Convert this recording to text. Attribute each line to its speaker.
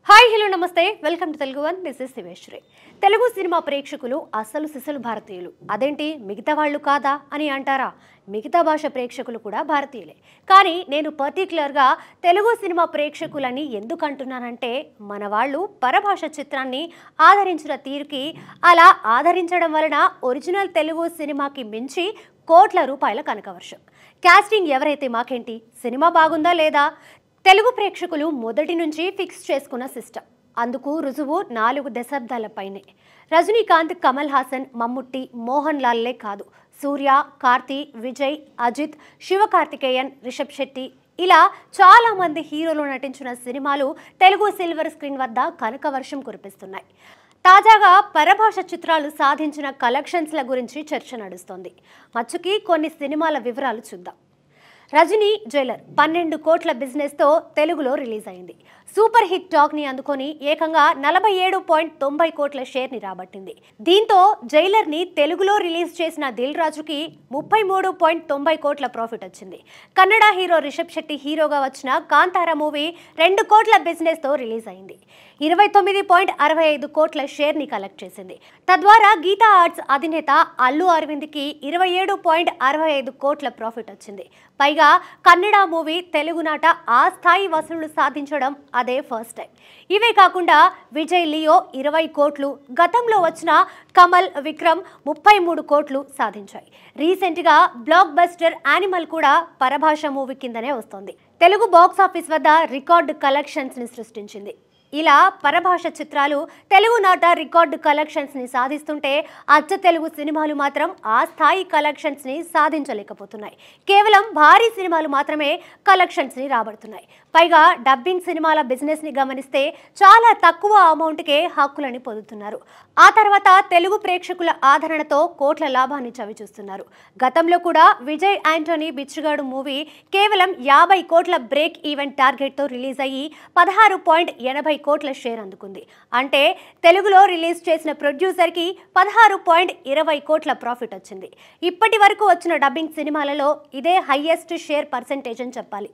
Speaker 1: Hi hello నమస్తే welcome to Telugu one this is Shiveshwari. Telugu cinema ప్రేక్షకులు అసలు సిసలు భారతీయులు. అదేంటి మిగతా వాళ్ళు కాదా అని అంటారా? మిగతా భాష ప్రేక్షకులు కూడా భారతీయులే. కానీ నేను పర్టికులర్గా తెలుగు సినిమా ప్రేక్షకులని ఎందుకు అంటున్నానంటే, మన వాళ్ళు పరభాష చిత్రాన్ని ఆదరించిన తీరుకి, అలా ఆదరించడం వలన ఒరిజినల్ తెలుగు సినిమాకి మించి కోట్ల రూపాయల కనకవర్షం. కాస్టింగ్ ఎవరైతే మాకేంటి, సినిమా బాగుందా లేదా, తెలుగు ప్రేక్షకులు మొదటి నుంచి ఫిక్స్ చేసుకున్న సిస్టమ్. అందుకు రుజువు 4 దశాబ్దాల పైనే. రజనీకాంత్, కమల్ హాసన్, మమ్ముట్టి, మోహన్ లాల్లే కాదు, సూర్య, కార్తీ, విజయ్, అజిత్, శివకార్తికేయన్, రిషబ్ శెట్టి, ఇలా చాలా మంది హీరోలు నటించిన సినిమాలు తెలుగు సిల్వర్ స్క్రీన్ వద్ద కనకవర్షం కురిపిస్తున్నాయి. తాజాగా పరభాష చిత్రాలు సాధించిన కలెక్షన్స్ల గురించి చర్చ నడుస్తోంది. మచ్చుకి కొన్ని సినిమాల వివరాలు చూద్దాం. రజనీ జైలర్ 12 కోట్ల బిజినెస్తో తెలుగులో రిలీజ్ అయింది. సూపర్ హిట్ టాక్ని అందుకొని ఏకంగా 47.90 కోట్ల షేర్ని రాబట్టింది. దీంతో జైలర్ని తెలుగులో రిలీజ్ చేసిన దిల్ రాజుకి 33.90 కోట్ల ప్రాఫిట్ వచ్చింది. కన్నడ హీరో రిషబ్ శెట్టి హీరోగా వచ్చిన కాంతారా మూవీ 2 కోట్ల బిజినెస్తో రిలీజ్ అయింది. 29.65 కోట్ల షేర్ని కలెక్ట్ చేసింది. తద్వారా గీతా ఆర్ట్స్ అధినేత అల్లు అరవింద్కి 27.65 కోట్ల ప్రాఫిట్ వచ్చింది. పైగా కన్నడ మూవీ తెలుగునాట ఆ స్థాయి వసూళ్లు సాధించడం అదే ఫస్ట్ టైం. ఇవే కాకుండా విజయ్ లియో 20 కోట్లు, గతంలో వచ్చిన కమల్, విక్రమ్ 33 కోట్లు సాధించాయి. రీసెంట్గా బ్లాక్ బస్టర్ యానిమల్ కూడా పరభాష మూవీ కిందనే వస్తోంది. తెలుగు బాక్స్ ఆఫీస్ వద్ద రికార్డు కలెక్షన్స్ని సృష్టించింది. ఇలా పరభాష చిత్రాలు తెలుగునాట రికార్డు కలెక్షన్స్ని సాధిస్తుంటే, అచ్చ తెలుగు సినిమాలు మాత్రం ఆ స్థాయి కలెక్షన్స్ని సాధించలేకపోతున్నాయి. కేవలం భారీ సినిమాలు మాత్రమే కలెక్షన్స్ని రాబడుతున్నాయి. పైగా డబ్బింగ్ సినిమాల బిజినెస్ని గమనిస్తే చాలా తక్కువ అమౌంట్కే హక్కులని పొందుతున్నారు. ఆ తర్వాత తెలుగు ప్రేక్షకుల ఆదరణతో కోట్ల లాభాన్ని చవిచూస్తున్నారు. గతంలో కూడా విజయ్ యాంటోనీ బిచ్చగాడు మూవీ కేవలం 50 కోట్ల బ్రేక్ ఈవెంట్ టార్గెట్తో రిలీజ్ అయ్యి 16.80 కోట్ల షేర్ అందుకుంది. అంటే తెలుగులో రిలీజ్ చేసిన ప్రొడ్యూసర్కి 16.20 కోట్ల ప్రాఫిట్ వచ్చింది. ఇప్పటి వరకు వచ్చిన డబ్బింగ్ సినిమాలలో ఇదే హైయెస్ట్ షేర్ పర్సెంటేజ్ అని చెప్పాలి.